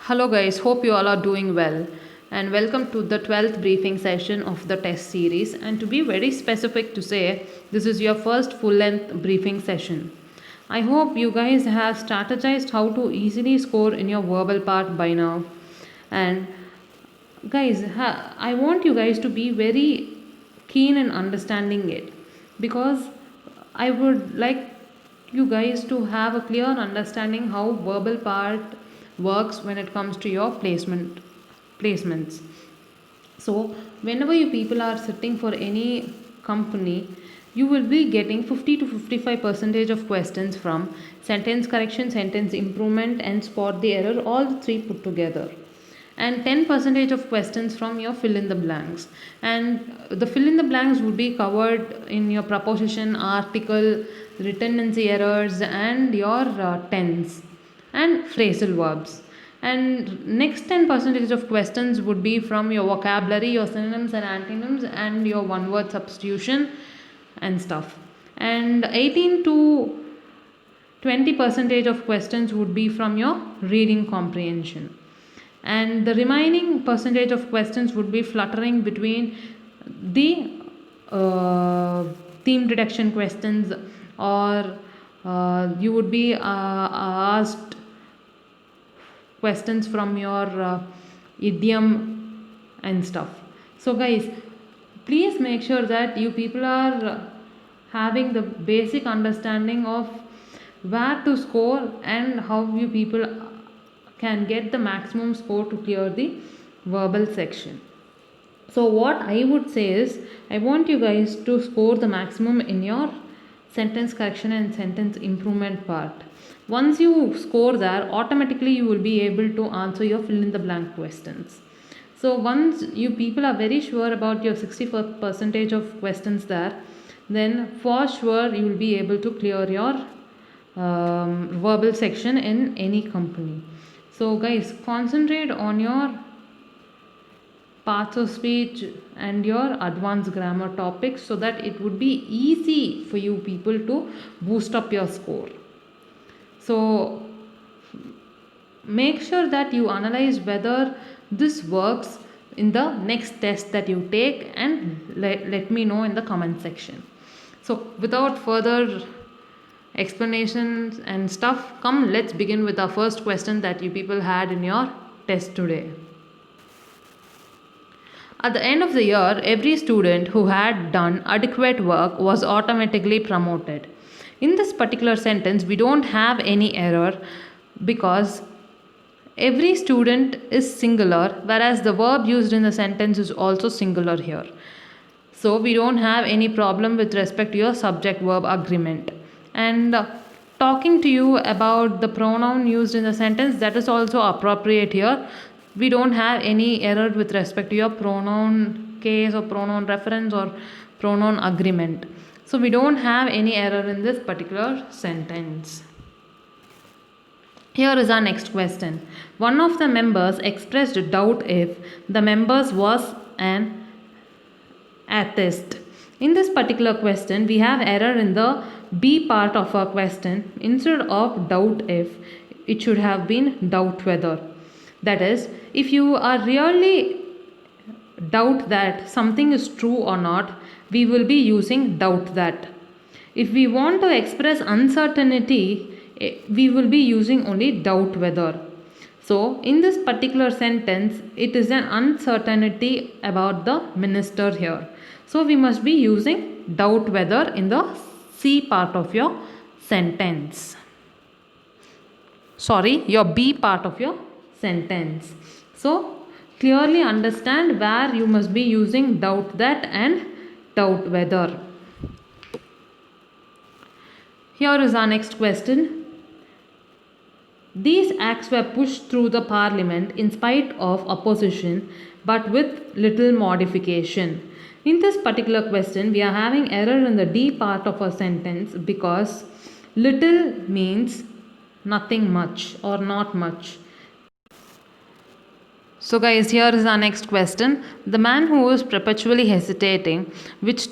Hello, guys. Hope you all are doing well. And welcome to the 12th briefing session of the test series. And to be very specific, to say this is your first full length briefing session. I hope you guys have strategized how to easily score in your verbal part by now. And guys, I want you guys to be very keen in understanding it, because I would like you guys to have a clear understanding how verbal part works when it comes to your placements. So whenever you people are sitting for any company, you will be getting 50 to 55 percentage of questions from sentence correction, sentence improvement, and spot the error, all the three put together, and 10 percentage of questions from your fill in the blanks. And the fill in the blanks would be covered in your preposition, article, redundancy errors, and your tense and phrasal verbs. And next 10 percentage of questions would be from your vocabulary, your synonyms and antonyms, and your one word substitution and stuff. And 18 to 20 percentage of questions would be from your reading comprehension, and the remaining percentage of questions would be fluttering between the theme detection questions, or you would be asked questions from your idiom and stuff. So guys, please make sure that you people are having the basic understanding of where to score and how you people can get the maximum score to clear the verbal section. So what I would say is, I want you guys to score the maximum in your sentence correction and sentence improvement part. Once you score there, automatically you will be able to answer your fill in the blank questions. So once you people are very sure about your 64 percentage of questions there, then for sure you will be able to clear your verbal section in any company. So guys, concentrate on your parts of speech and your advanced grammar topics, so that it would be easy for you people to boost up your score. So make sure that you analyze whether this works in the next test that you take, and let me know in the comment section. So without further explanations and stuff, come, let's begin with our first question that you people had in your test today. At the end of the year, every student who had done adequate work was automatically promoted. In this particular sentence, we don't have any error, because every student is singular, whereas the verb used in the sentence is also singular here. So we don't have any problem with respect to your subject verb agreement. And talking to you about the pronoun used in the sentence, that is also appropriate here. We don't have any error with respect to your pronoun case or pronoun reference or pronoun agreement. So we don't have any error in this particular sentence. Here is our next question. One of the members expressed doubt if the members was an atheist. In this particular question, we have error in the B part of our question. Instead of doubt if, it should have been doubt whether. That is, if you are really doubt that something is true or not, we will be using doubt that. If we want to express uncertainty, we will be using only doubt whether. So in this particular sentence, it is an uncertainty about the minister here. So we must be using doubt whether in the C part of your sentence. Sorry, your B part of your sentence. So clearly understand where you must be using doubt that and doubt whether. Here is our next question. These acts were pushed through the parliament in spite of opposition, but with little modification. In this particular question, we are having error in the D part of our sentence, because little means nothing much or not much. So guys, here is our next question. The man who is perpetually hesitating which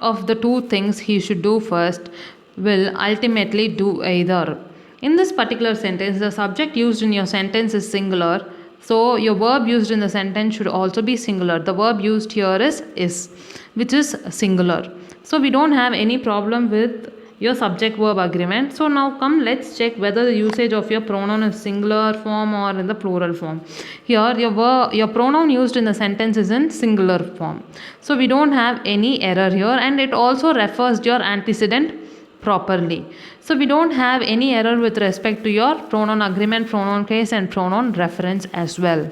of the two things he should do first will ultimately do either. In this particular sentence, the subject used in your sentence is singular, So your verb used in the sentence should also be singular. The verb used here is, which is singular. So we don't have any problem with your subject verb agreement. So now come, let's check whether the usage of your pronoun is singular form or in the plural form. Here your pronoun used in the sentence is in singular form. So we don't have any error here, and it also refers your antecedent properly. So we don't have any error with respect to your pronoun agreement, pronoun case and pronoun reference as well.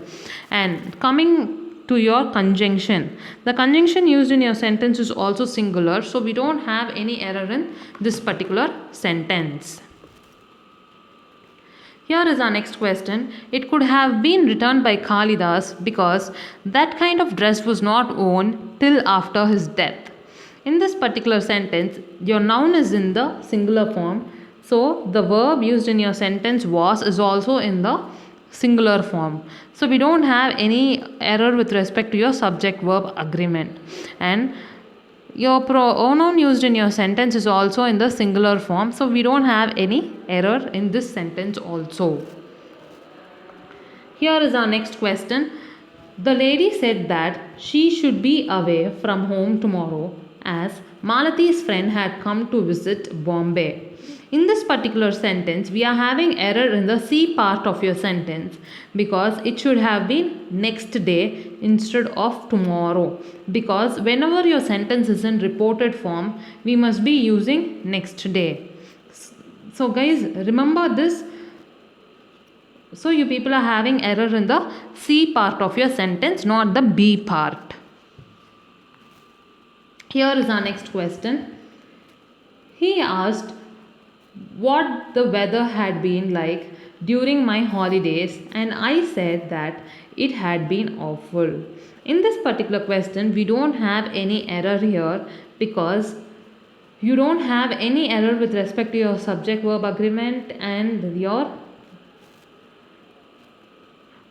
And coming to your conjunction, the conjunction used in your sentence is also singular, so we don't have any error in this particular sentence. Here is our next question. It could have been written by Kalidas because that kind of dress was not worn till after his death. In this particular sentence, your noun is in the singular form, so the verb used in your sentence was is also in the singular form. So we don't have any error with respect to your subject verb agreement, and your pronoun used in your sentence is also in the singular form, so we don't have any error in this sentence also. Here is our next question. The lady said that she should be away from home tomorrow as Malati's friend had come to visit Bombay. In this particular sentence, we are having error in the C part of your sentence because it should have been next day instead of tomorrow. Because whenever your sentence is in reported form, we must be using next day. So guys, remember this. So you people are having error in the C part of your sentence, not the B part. Here is our next question. He asked what the weather had been like during my holidays, and I said that it had been awful. In this particular question, we don't have any error here because you don't have any error with respect to your subject verb agreement and your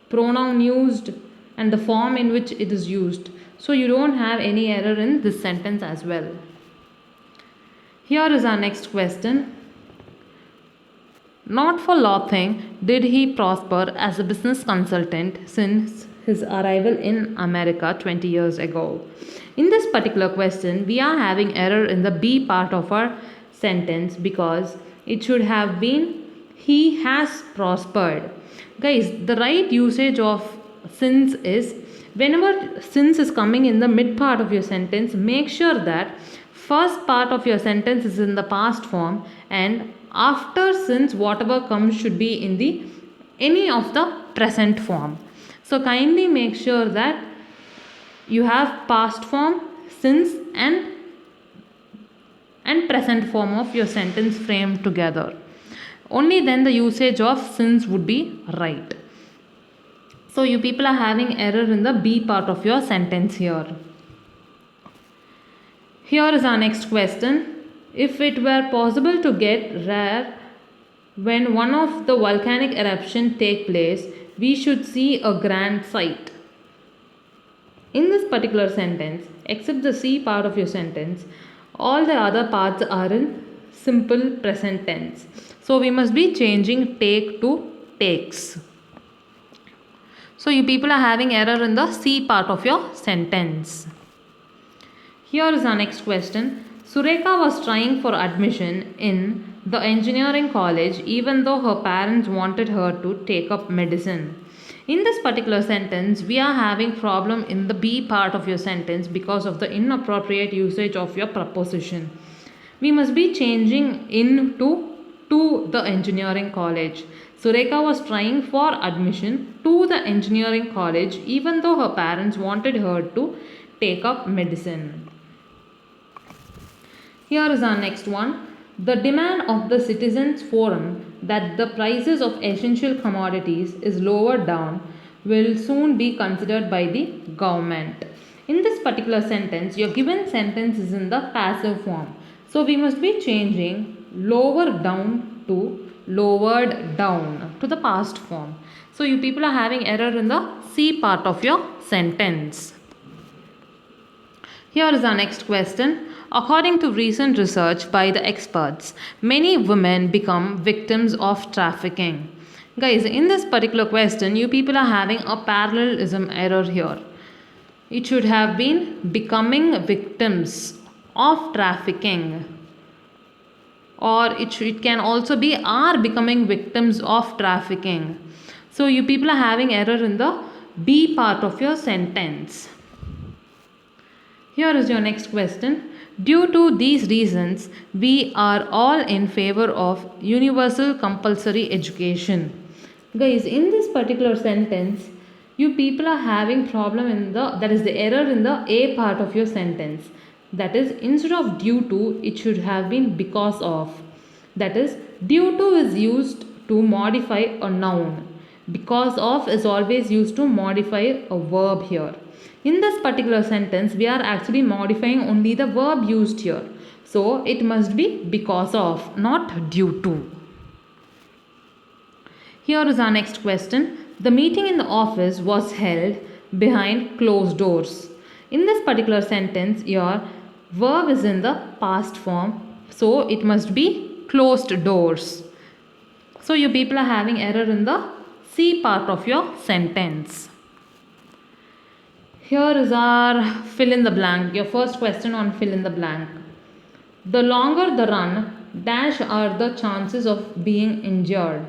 pronoun used and the form in which it is used. So you don't have any error in this sentence as well. Here is our next question. Not for nothing did he prosper as a business consultant since his arrival in America 20 years ago. In this particular question, we are having error in the B part of our sentence because it should have been he has prospered. Guys, the right usage of since is whenever since is coming in the mid part of your sentence, make sure that first part of your sentence is in the past form, and after since whatever comes should be in the any of the present form. So kindly make sure that you have past form, since and present form of your sentence framed together. Only then the usage of since would be right. So you people are having error in the B part of your sentence here. Here is our next question. If it were possible to get rare when one of the volcanic eruption take place, we should see a grand sight. In this particular sentence, except the C part of your sentence, all the other parts are in simple present tense. So we must be changing take to takes. So you people are having error in the C part of your sentence. Here is our next question. Sureka was trying for admission in the engineering college even though her parents wanted her to take up medicine. In this particular sentence, we are having problem in the B part of your sentence because of the inappropriate usage of your preposition. We must be changing in to the engineering college. Sureka was trying for admission to the engineering college even though her parents wanted her to take up medicine. Here is our next one. The demand of the citizens forum that the prices of essential commodities is lowered down will soon be considered by the government. In this particular sentence, your given sentence is in the passive form. So we must be changing lower down to lowered down to the past form. So you people are having error in the C part of your sentence. Here is our next question. According to recent research by the experts, many women become victims of trafficking. Guys, in this particular question, you people are having a parallelism error here. It should have been becoming victims of trafficking, or it can also be are becoming victims of trafficking. So you people are having error in the B part of your sentence. Here is your next question. Due to these reasons, we are all in favor of universal compulsory education. Guys, in this particular sentence, you people are having problem in that is the error in the A part of your sentence. That is, instead of due to, it should have been because of. That is, due to is used to modify a noun. Because of is always used to modify a verb here. In this particular sentence, we are actually modifying only the verb used here. So, it must be because of, not due to. Here is our next question. The meeting in the office was held behind closed doors. In this particular sentence, your verb is in the past form. So, it must be closed doors. So, you people are having error in the C part of your sentence. Here is our fill in the blank. Your first question on fill in the blank. The longer the run, dash are the chances of being injured.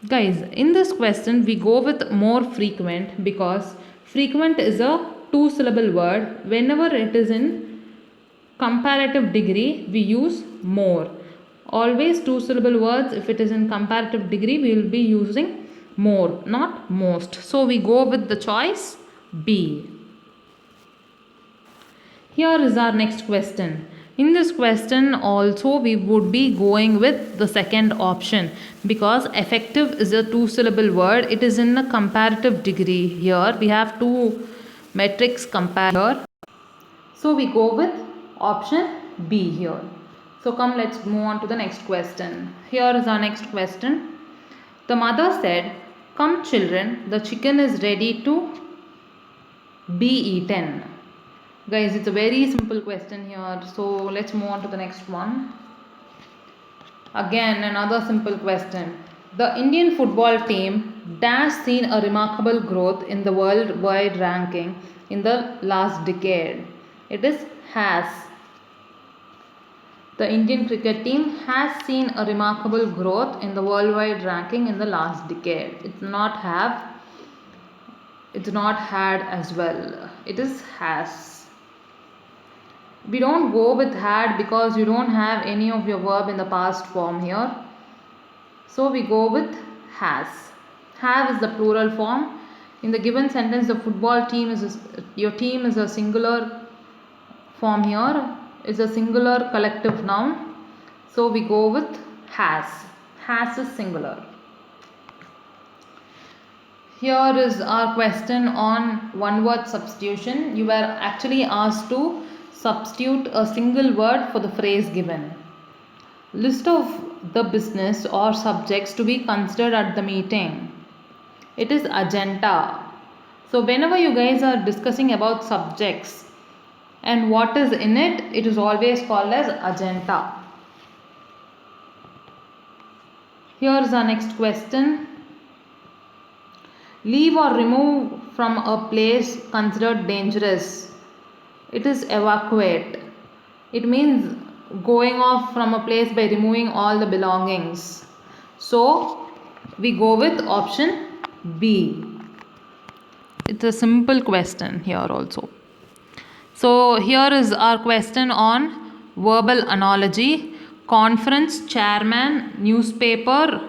Guys, in this question we go with more frequent because frequent is a two-syllable word. Whenever it is in comparative degree, we use more. Always two-syllable words. If it is in comparative degree, we will be using more, not most. So we go with the choice B. Here is our next question. In this question also we would be going with the second option because effective is a two-syllable word. It is in a comparative degree. Here we have two metrics compared here. So we go with option B here. So come, let's move on to the next question. Here is our next question. The mother said, "Come children, the chicken is ready to be eaten." Guys, it's a very simple question here. So let's move on to the next one. Again, another simple question. The Indian football team dash seen a remarkable growth in the worldwide ranking in the last decade. It is has. The Indian cricket team has seen a remarkable growth in the worldwide ranking in the last decade. It's not have. It's not had as well. It is has. We don't go with had because you don't have any of your verb in the past form here. So we go with has. Have is the plural form. In the given sentence, the football team your team is a singular form here. Is a singular collective noun. So we go with has. Has is singular. Here is our question on one word substitution. You were actually asked to substitute a single word for the phrase given. List of the business or subjects to be considered at the meeting. It is agenda. So whenever you guys are discussing about subjects and what is in it, it is always called as agenda. Here is our next question. Leave or remove from a place considered dangerous. It is evacuate. It means going off from a place by removing all the belongings. So we go with option B. It's a simple question here also. So here is our question on verbal analogy. Conference, chairman, newspaper.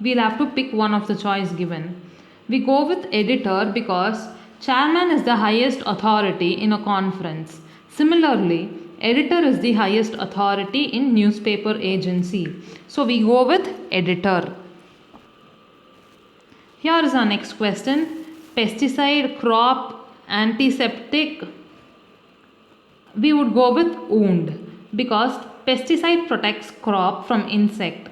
We'll have to pick one of the choice given. We go with editor because chairman is the highest authority in a conference. Similarly, editor is the highest authority in newspaper agency. So we go with editor. Here is our next question. Pesticide, crop, antiseptic. We would go with wound because pesticide protects crop from insect,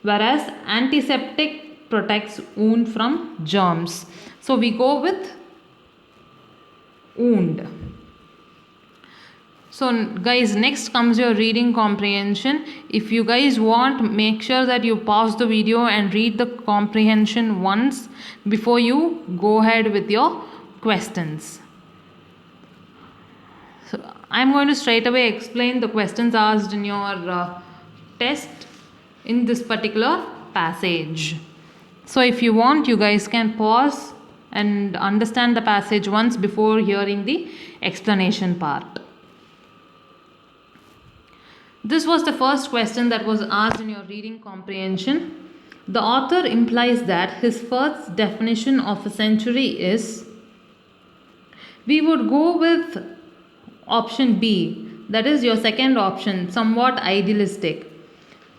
whereas antiseptic protects wound from germs. So we go with wound. So guys, next comes your reading comprehension. If you guys want, make sure that you pause the video and read the comprehension once before you go ahead with your questions. So I'm going to straight away explain the questions asked in your test in this particular passage. So if you want, you guys can pause and understand the passage once before hearing the explanation part. This was the first question that was asked in your reading comprehension. The author implies that his first definition of a century is, we would go with option B, that is your second option, somewhat idealistic.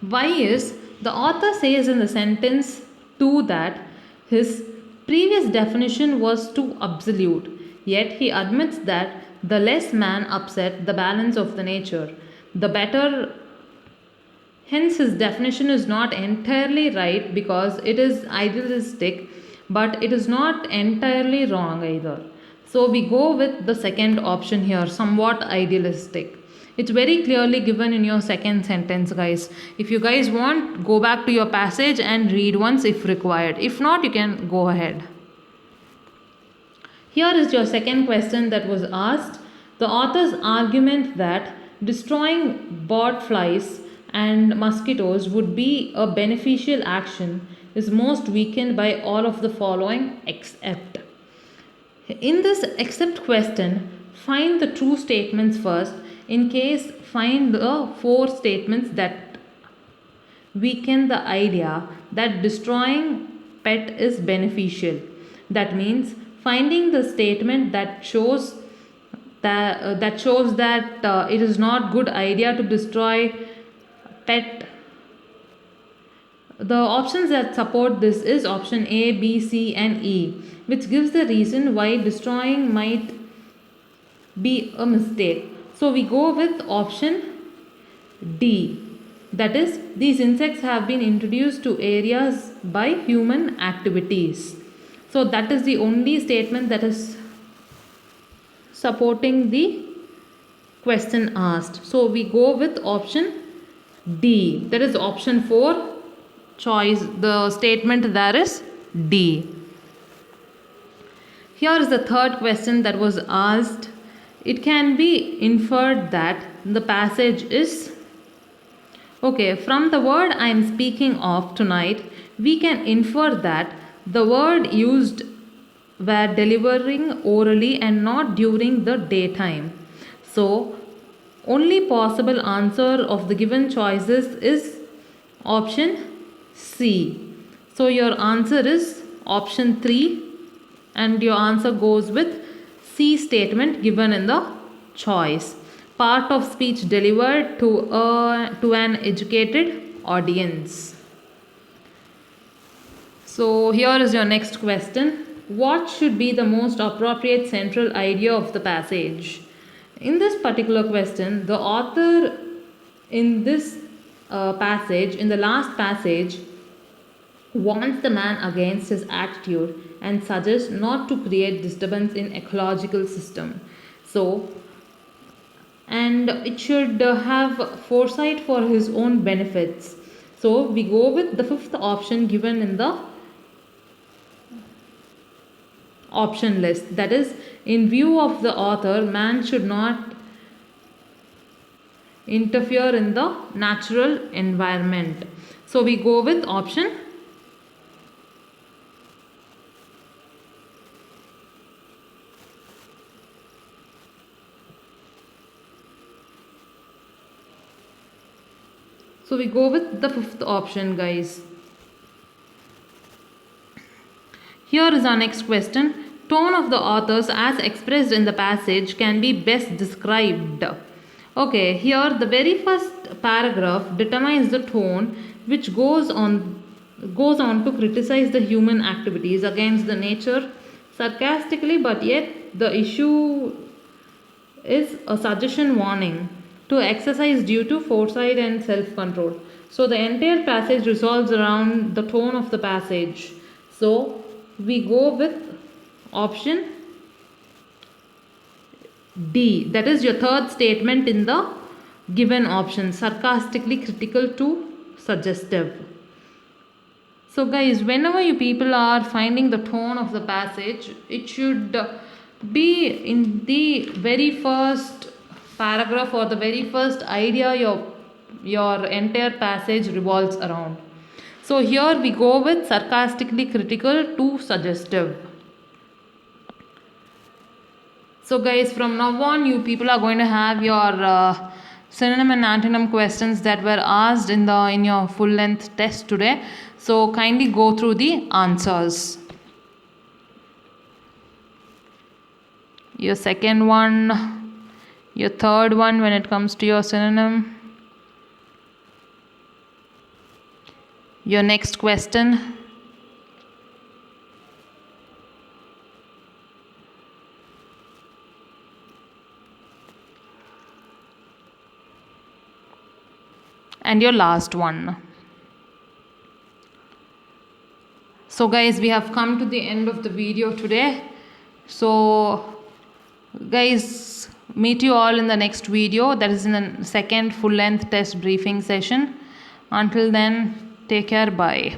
Why is, the author says in the sentence 2 that his previous definition was too absolute, yet he admits that the less man upset the balance of the nature, the better. Hence his definition is not entirely right because it is idealistic, but it is not entirely wrong either. So we go with the second option here, somewhat idealistic. It's very clearly given in your second sentence, guys. If you guys want, go back to your passage and read once if required. If not, you can go ahead. Here is your second question that was asked. The author's argument that destroying board flies and mosquitoes would be a beneficial action is most weakened by all of the following except. In this except question, find the true statements first. In case, find the 4 statements that weaken the idea that destroying pet is beneficial. That means finding the statement that shows that it is not good idea to destroy pet. The options that support this is option A, B, C and E, which gives the reason why destroying might be a mistake. So we go with option D, that is, these insects have been introduced to areas by human activities. So that is the only statement that is supporting the question asked. So we go with option D, that is option 4 choice. The statement there is D. Here is the third question that was asked. It can be inferred that the passage is, okay, from the word I am speaking of tonight, we can infer that the word used were delivering orally and not during the daytime. So, only possible answer of the given choices is option C. So, your answer is option 3 and your answer goes with C statement given in the choice. Part of speech delivered to an educated audience. So here is your next question. What should be the most appropriate central idea of the passage? In this particular question, the author in this passage, in the last passage, warns the man against his attitude and suggests not to create disturbance in ecological system. So, and it should have foresight for his own benefits. So we go with the fifth option given in the option list, that is, in view of the author, man should not interfere in the natural environment. So we go with option So we go with the fifth option, guys. Here is our next question. Tone of the authors as expressed in the passage can be best described. Okay, here the very first paragraph determines the tone, which goes on to criticize the human activities against the nature sarcastically, but yet the issue is a suggestion warning to exercise due to foresight and self-control. So the entire passage revolves around the tone of the passage. So we go with option D. That is your third statement in the given option. Sarcastically critical to suggestive. So guys, whenever you people are finding the tone of the passage, it should be in the very first paragraph or the very first idea your entire passage revolves around. So here we go with sarcastically critical to suggestive. So guys, from now on you people are going to have your synonym and antonym questions that were asked in your full length test today. So kindly go through the answers. Your second one, your third one when it comes to your synonym. Your next question. And your last one. So guys, we have come to the end of the video today. So guys, meet you all in the next video, that is in the second full length test briefing session. Until then, take care, bye.